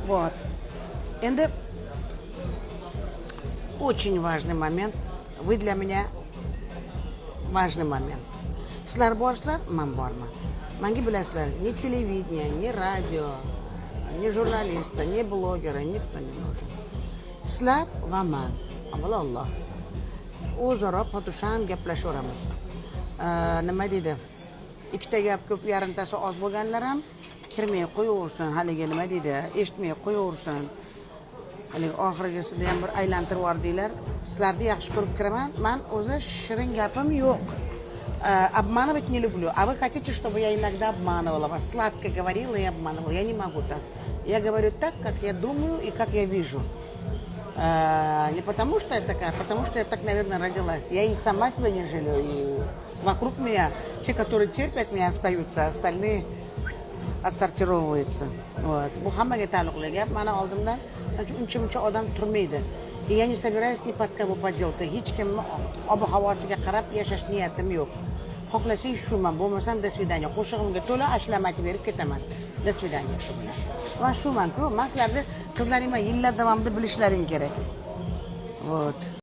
Вот. Endi очень важный момент. Вы для меня важный момент. Sizlar borsizlar, men borman. Menga bilasizlar, ni televidение, ni radio, ni jurnalist, ni bloger, никто не нужен. Sizlar va men, avvalo Alloh. O'zaro potusham gaplashaveramiz. Nima deydi? Ikkita gap ko'p, yarimtasi oz bo'lganlar ham kirmay qo'yaversin, haligi nima deydi, eshitmay qo'yaversin. Haligi oxirgisida ham bir aylantirib yubordinglar. Sizlarni yaxshi ko'rib kiraman. Men o'zi shirin gapim yo'q. Обманывать не люблю. А вы хотите, чтобы я иногда обманывала вас? Сладко говорила и обманывала. Я не могу так. Я говорю так, как я думаю и как я вижу. Не потому что я такая, а потому что я так, наверное, родилась. Я и сама себя не жалею. И вокруг меня те, которые терпят меня, остаются, остальные отсортировываются. Вот. Bu hammaga taalluqli gap. Mana oldimdan uncha odam turmaydi. И я не собираюсь ни под кого поделаться. Hech kimni ob-havosiga qarab yashash niyatim yo'q. Xohlasang shuman, bo'lmasam до свидания. Qo'shig'imga to'la ashlamati berib ketaman. До свидания shu bilan. Va shuman-ku, men sizlarni qizlaringman yillar davomida bilishlaring kerak. Вот.